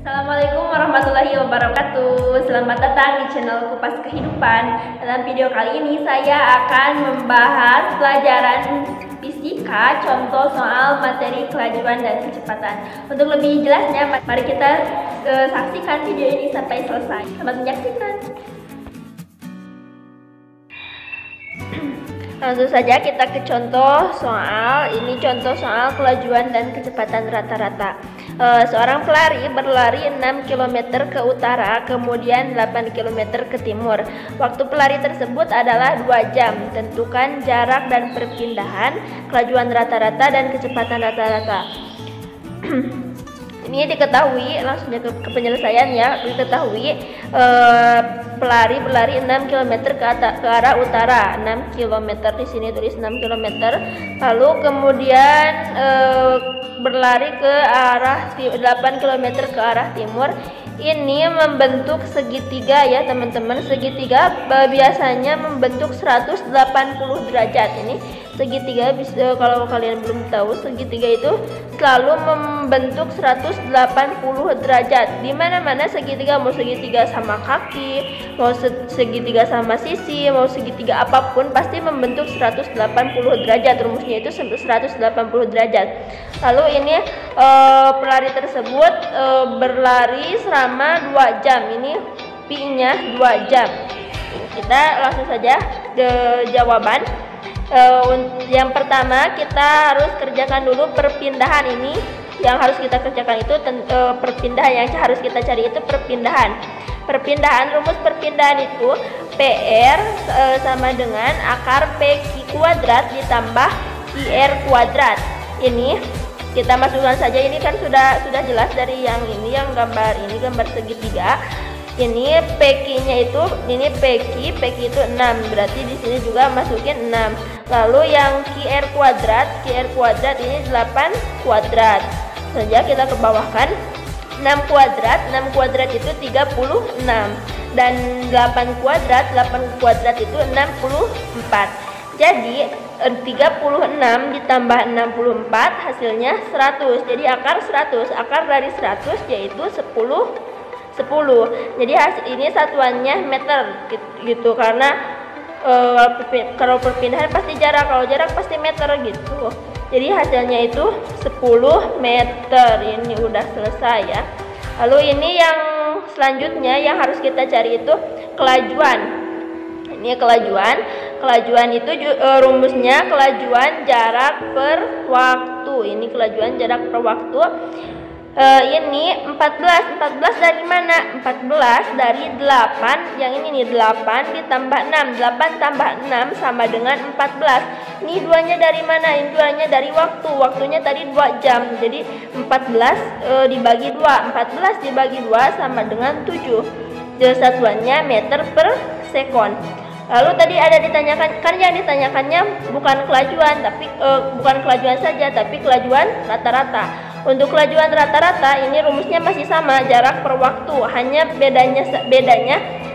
Assalamualaikum warahmatullahi wabarakatuh. Selamat datang di channel Kupas Kehidupan. Dalam video kali ini saya akan membahas pelajaran fisika, contoh soal materi kelajuan dan kecepatan. Untuk lebih jelasnya, mari kita saksikan video ini sampai selesai. Selamat menyaksikan. Langsung saja kita ke contoh soal. Ini contoh soal kelajuan dan kecepatan rata-rata. Seorang pelari berlari 6 km ke utara, kemudian 8 km ke timur. Waktu pelari tersebut adalah 2 jam. Tentukan jarak dan perpindahan, kelajuan rata-rata dan kecepatan rata-rata. Ini diketahui, langsung ke penyelesaian ya. Diketahui pelari berlari 6 km ke arah utara. 6 km di sini tulis 6 km. Lalu kemudian berlari ke arah 8 km ke arah timur. Ini membentuk segitiga ya teman-teman. Segitiga biasanya membentuk 180 derajat. Ini segitiga, kalau kalian belum tahu, segitiga itu selalu membentuk 180 derajat. Di mana-mana segitiga, mau segitiga sama kaki, mau segitiga sama sisi, mau segitiga apapun, pasti membentuk 180 derajat. Rumusnya itu 180 derajat. Lalu ini pelari tersebut berlari selama 2 jam. Ini pi-nya 2 jam. Kita langsung saja ke jawaban. Yang pertama kita harus kerjakan dulu perpindahan. Ini yang harus kita kerjakan itu perpindahan. Yang harus kita cari itu perpindahan. Rumus perpindahan itu PR sama dengan akar PQ kuadrat ditambah IR kuadrat. Ini kita masukkan saja. Ini kan sudah jelas dari yang ini, yang gambar ini, gambar segitiga. Ini PQ-nya itu, ini PQ itu 6, berarti di sini juga masukin 6. Lalu yang QR kuadrat ini 8 kuadrat. Saja kita ke bawahkan 6 kuadrat itu 36 dan 8 kuadrat itu 64. Jadi 36 ditambah 64 hasilnya 100. Jadi akar 100. Akar dari 100 yaitu 10. Jadi hasil ini satuannya meter gitu karena kalau perpindahan pasti jarak, kalau jarak pasti meter gitu. Jadi hasilnya itu 10 meter. Ini udah selesai ya. Lalu ini yang selanjutnya yang harus kita cari itu kelajuan. Ini kelajuan itu rumusnya kelajuan jarak per waktu. Ini kelajuan jarak per waktu. Ini 14 dari mana? 14 dari 8. Yang ini nih 8 ditambah 6. 8 tambah 6 sama dengan 14. Ini duanya dari mana? Ini duanya dari waktu. Waktunya tadi 2 jam. Jadi 14 dibagi 2. 14 dibagi 2 sama dengan 7. Jadi satuannya meter per sekon. Lalu tadi ada ditanyakan, kan yang ditanyakannya bukan kelajuan, tapi bukan kelajuan saja, tapi kelajuan rata-rata. Untuk kelajuan rata-rata ini rumusnya masih sama, jarak per waktu, hanya bedanya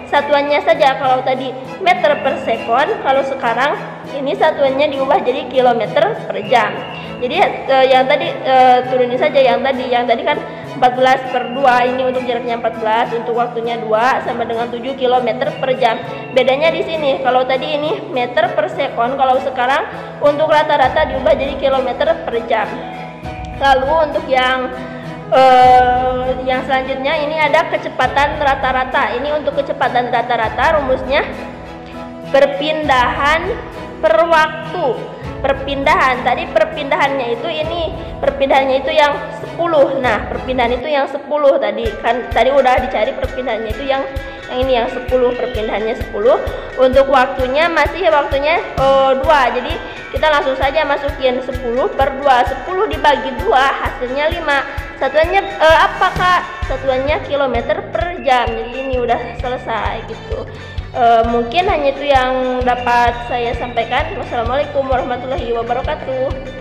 satuannya saja. Kalau tadi meter per sekon, kalau sekarang ini satuannya diubah jadi kilometer per jam. Jadi yang tadi turunin saja yang tadi kan 14 per 2, ini untuk jaraknya 14, untuk waktunya 2 sama dengan 7 km per jam. Bedanya di sini, kalau tadi ini meter per sekon, kalau sekarang untuk rata-rata diubah jadi kilometer per jam. Lalu untuk yang selanjutnya ini ada kecepatan rata-rata. Ini untuk kecepatan rata-rata rumusnya perpindahan per waktu. Perpindahan tadi perpindahannya itu yang 10. Nah, perpindahan itu yang 10 tadi kan, tadi udah dicari perpindahannya itu yang ini yang 10, perpindahannya 10. Untuk waktunya masih 2. Jadi kita langsung saja masukin 10 per 2. 10 dibagi 2 hasilnya 5. Satuannya apa Kak? Satuannya kilometer per jam. Jadi ini udah selesai gitu. Mungkin hanya itu yang dapat saya sampaikan. Wassalamualaikum warahmatullahi wabarakatuh.